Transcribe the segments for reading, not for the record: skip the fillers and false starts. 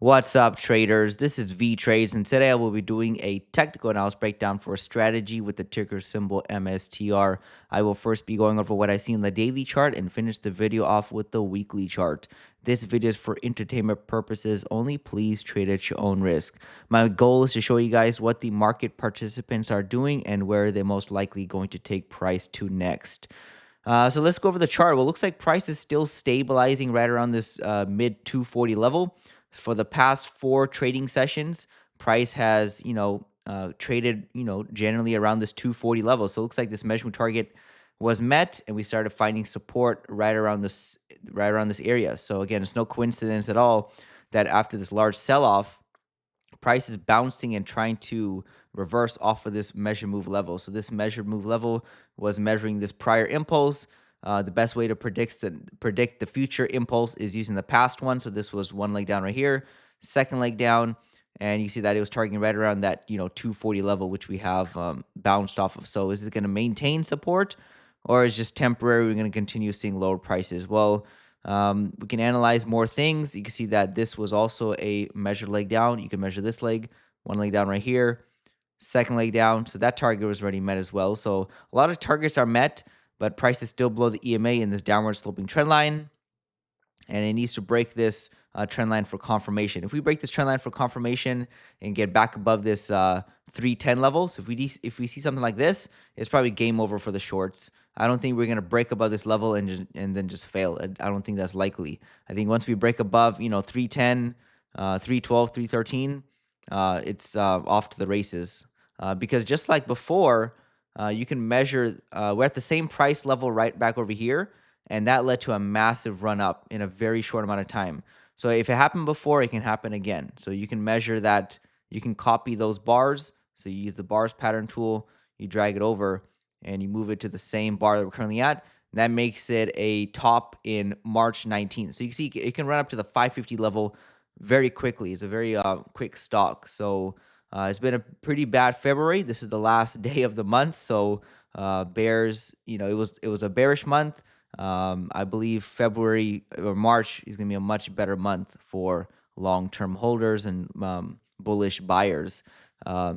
What's up, traders? This is Vee Trades, and today I will be doing a technical analysis breakdown for a strategy with the ticker symbol MSTR. I will first be going over what I see in the daily chart and finish the video off with the weekly chart. This video is for entertainment purposes only. Please trade at your own risk. My goal is to show you guys what the market participants are doing and where they're most likely going to take price to next. So let's go over the chart. Well, it looks like price is still stabilizing right around this mid 240 level. For the past 4 trading sessions, price has, traded, generally around this 240 level. So it looks like this measurement target was met and we started finding support right around this area. So again, it's no coincidence at all that after this large sell-off, price is bouncing and trying to reverse off of this measured move level. So this measured move level was measuring this prior impulse. The best way to predict the future impulse is using the past one. So this was one leg down right here, second leg down, and you see that it was targeting right around that 240 level, which we have bounced off of. So is it going to maintain support, or is just temporary? We're going to continue seeing lower prices. Well, we can analyze more things. You can see that this was also a measured leg down. You can measure this leg, one leg down right here, second leg down. So that target was already met as well. So a lot of targets are met, but price is still below the EMA in this downward sloping trend line, and it needs to break this trend line for confirmation. If we break this trend line for confirmation and get back above this 310 level, so if we see something like this, it's probably game over for the shorts. I don't think we're going to break above this level and then just fail. I don't think that's likely. I think once we break above 310, 312, 313, it's off to the races. Because just like before, you can measure, we're at the same price level right back over here, and that led to a massive run up in a very short amount of time. So if it happened before, it can happen again. So you can measure that, you can copy those bars. So you use the bars pattern tool, you drag it over, and you move it to the same bar that we're currently at. That makes it a top in March 19th. So you can see it can run up to the 550 level very quickly. It's a very quick stock. So it's been a pretty bad February. This is the last day of the month. So bears, it was a bearish month. I believe February or March is going to be a much better month for long-term holders and bullish buyers.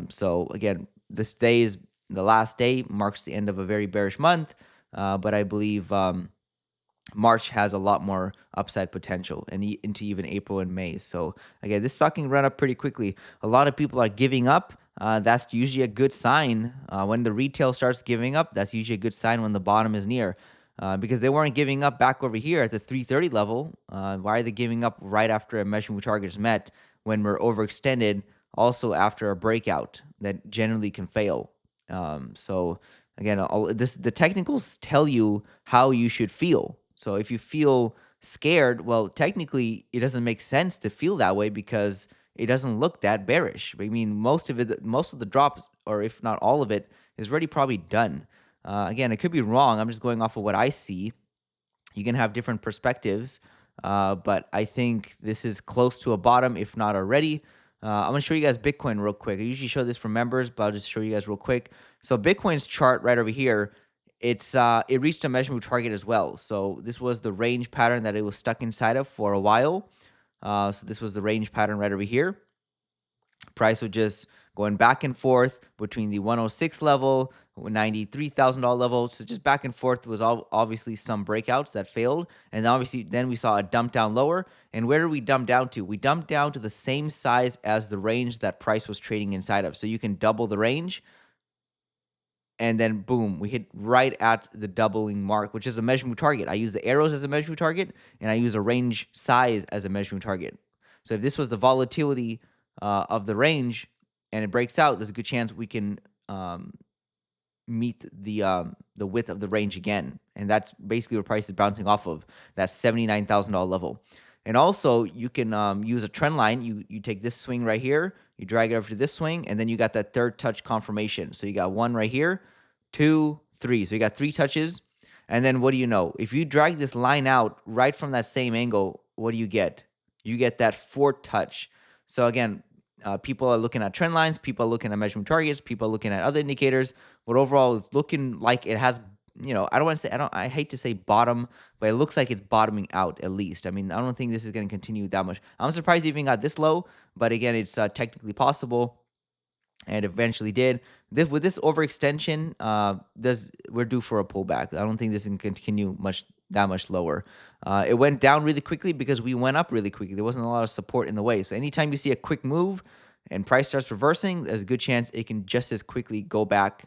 So again, this day is the last day, marks the end of a very bearish month, but I believe March has a lot more upside potential and into even April and May. So again, this stock can run up pretty quickly. A lot of people are giving up. That's usually a good sign. When the retail starts giving up, that's usually a good sign when the bottom is near. Because they weren't giving up back over here at the 330 level. Why are they giving up right after a measurement target is met when we're overextended, also after a breakout that generally can fail? So again, the technicals tell you how you should feel. So if you feel scared, well, technically it doesn't make sense to feel that way because it doesn't look that bearish. I mean, most of the drops, or if not all of it, is already probably done. Again, it could be wrong. I'm just going off of what I see. You can have different perspectives, but I think this is close to a bottom, if not already. I'm going to show you guys Bitcoin real quick. I usually show this for members, but I'll just show you guys real quick. So Bitcoin's chart right over here, it reached a measurement target as well. So this was the range pattern that it was stuck inside of for a while. So this was the range pattern right over here. Price was just going back and forth between the 106 level, $93,000 level. So just back and forth. Was obviously some breakouts that failed. And obviously then we saw a dump down lower. And where did we dump down to? We dumped down to the same size as the range that price was trading inside of. So you can double the range. And then boom, we hit right at the doubling mark, which is a measurement target. I use the arrows as a measurement target, and I use a range size as a measurement target. So if this was the volatility of the range and it breaks out, there's a good chance we can meet the width of the range again. And that's basically what price is bouncing off of, that $79,000 level. And also, you can use a trend line. You take this swing right here, you drag it over to this swing, and then you got that third touch confirmation. So you got one right here, 2, 3. So you got 3 touches. And then what do you know? If you drag this line out right from that same angle, what do you get? You get that 4th touch. So again, people are looking at trend lines, people are looking at measurement targets, people are looking at other indicators, but overall, it's looking like it has I don't want to say, I hate to say bottom, but it looks like it's bottoming out at least. I mean, I don't think this is going to continue that much. I'm surprised it even got this low, but again, it's technically possible and eventually did. This with this overextension, does we're due for a pullback. I don't think this can continue that much lower. It went down really quickly because we went up really quickly. There wasn't a lot of support in the way. So anytime you see a quick move and price starts reversing, there's a good chance it can just as quickly go back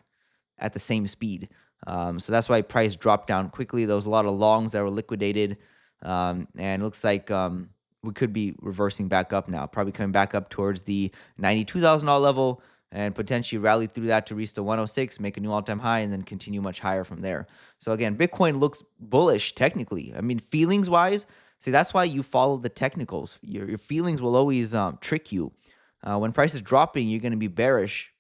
at the same speed. So that's why price dropped down quickly. There was a lot of longs that were liquidated, and it looks like we could be reversing back up now, probably coming back up towards the $92,000 level and potentially rally through that to reach the 106, make a new all-time high, and then continue much higher from there. So again, Bitcoin looks bullish technically. I mean, feelings-wise, see, that's why you follow the technicals. Your feelings will always trick you. When price is dropping, you're going to be bearish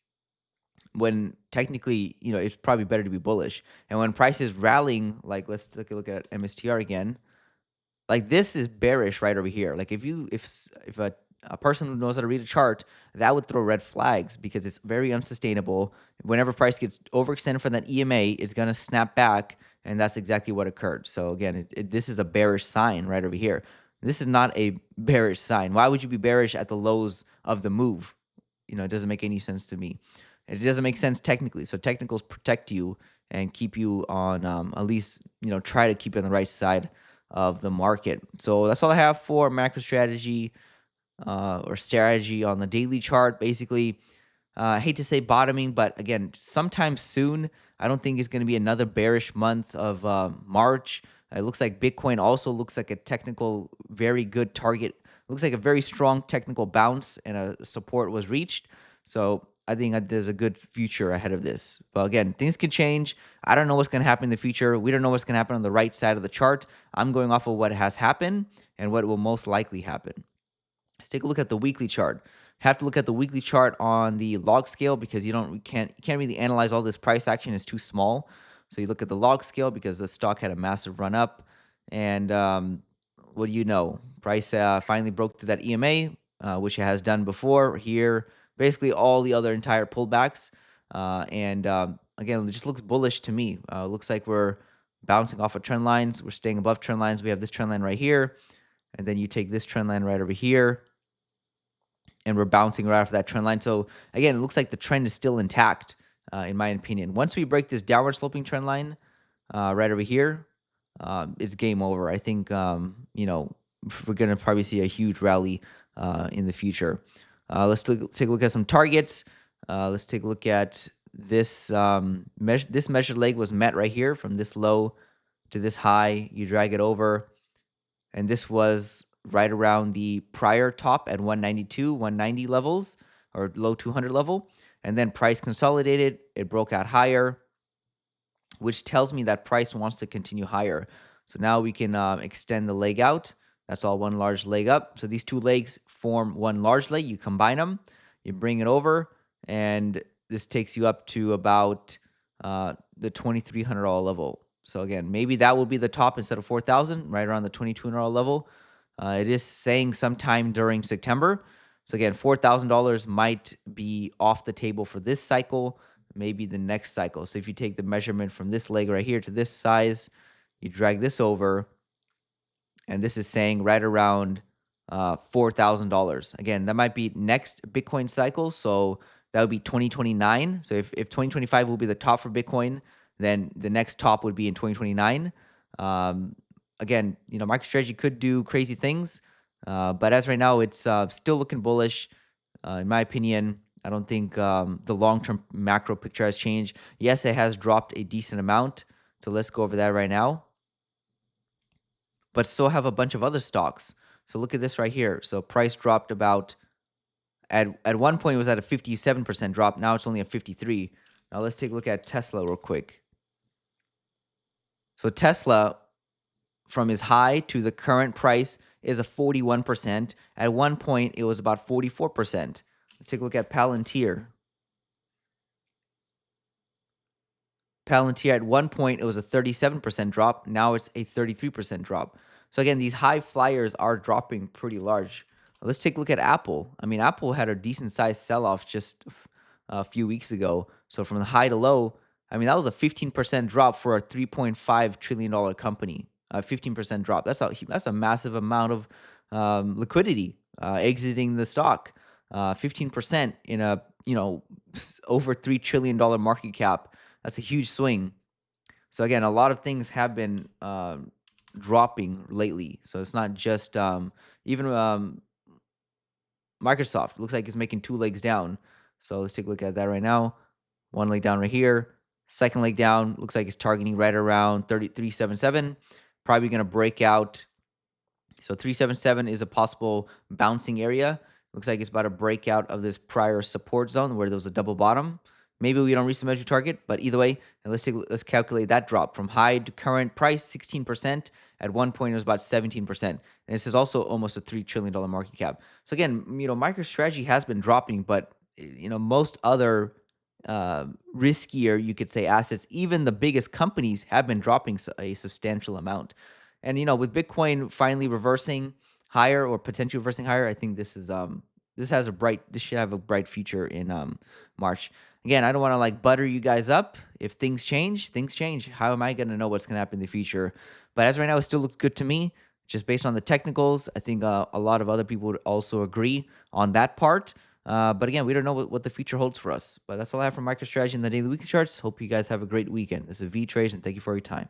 when technically, it's probably better to be bullish. And when price is rallying, like let's take a look at MSTR again. Like this is bearish right over here. Like if a person who knows how to read a chart, that would throw red flags because it's very unsustainable. Whenever price gets overextended from that EMA, it's gonna snap back, and that's exactly what occurred. So again, this is a bearish sign right over here. This is not a bearish sign. Why would you be bearish at the lows of the move? It doesn't make any sense to me. It doesn't make sense technically. So technicals protect you and keep you on at least try to keep you on the right side of the market. So that's all I have for MicroStrategy or strategy on the daily chart. Basically, I hate to say bottoming, but again, sometime soon. I don't think it's going to be another bearish month of March. It looks like Bitcoin also looks like a technical, very good target. Looks like a very strong technical bounce and a support was reached. So I think that there's a good future ahead of this. But again, things can change. I don't know what's going to happen in the future. We don't know what's going to happen on the right side of the chart. I'm going off of what has happened and what will most likely happen. Let's take a look at the weekly chart. Have to look at the weekly chart on the log scale because you can't really analyze all this price action. It's too small. So you look at the log scale because the stock had a massive run up. And what do you know? Price finally broke through that EMA, which it has done before. Here, basically all the other entire pullbacks. And again, it just looks bullish to me. Looks like we're bouncing off of trend lines. We're staying above trend lines. We have this trend line right here. And then you take this trend line right over here. And we're bouncing right off that trend line. So again, it looks like the trend is still intact, in my opinion. Once we break this downward sloping trend line right over here, it's game over. I think, we're going to probably see a huge rally in the future. Let's take a look at some targets. Let's take a look at this. This measured leg was met right here from this low to this high. You drag it over. And this was right around the prior top at 192, 190 levels or low 200 level. And then price consolidated. It broke out higher, which tells me that price wants to continue higher. So now we can extend the leg out. That's all one large leg up. So these two legs form one large leg. You combine them, you bring it over, and this takes you up to about the $2,300 level. So again, maybe that will be the top instead of 4,000, right around the $2,200 level. It is saying sometime during September. So again, $4,000 might be off the table for this cycle, maybe the next cycle. So if you take the measurement from this leg right here to this size, you drag this over, and this is saying right around $4,000. Again, that might be next Bitcoin cycle. So that would be 2029. So if 2025 will be the top for Bitcoin, then the next top would be in 2029. Again, MicroStrategy could do crazy things, but as right now, it's still looking bullish. In my opinion, I don't think the long-term macro picture has changed. Yes, it has dropped a decent amount. So let's go over that right now. But still have a bunch of other stocks. So look at this right here. So price dropped about, at one point it was at a 57% drop. Now it's only a 53. Now let's take a look at Tesla real quick. So Tesla, from its high to the current price, is a 41%. At one point, it was about 44%. Let's take a look at Palantir. Palantir, at one point, it was a 37% drop. Now it's a 33% drop. So again, these high flyers are dropping pretty large. Let's take a look at Apple. I mean, Apple had a decent sized sell-off just a few weeks ago. So from the high to low, I mean, that was a 15% drop for a $3.5 trillion company. A 15% drop. That's a massive amount of liquidity exiting the stock. 15% in a over $3 trillion market cap. That's a huge swing. So again, a lot of things have been dropping lately. So it's not just even Microsoft looks like it's making two legs down. So let's take a look at that right now. One leg down right here. Second leg down looks like it's targeting right around 33.77. Probably going to break out. So 377 is a possible bouncing area. Looks like it's about to break out of this prior support zone where there was a double bottom. Maybe we don't reach the measure target, but either way, and let's calculate that drop from high to current price, 16%. At one point, it was about 17%, and this is also almost a $3 trillion market cap. So again, MicroStrategy has been dropping, but most other riskier, you could say, assets, even the biggest companies have been dropping a substantial amount. And with Bitcoin finally reversing higher or potentially reversing higher, I think this should have a bright future in March. Again, I don't want to like butter you guys up. If things change, things change. How am I going to know what's going to happen in the future? But as right now, it still looks good to me. Just based on the technicals, I think a lot of other people would also agree on that part. But again, we don't know what the future holds for us. But that's all I have for MicroStrategy and the daily weekly charts. Hope you guys have a great weekend. This is Vee Trades, and thank you for your time.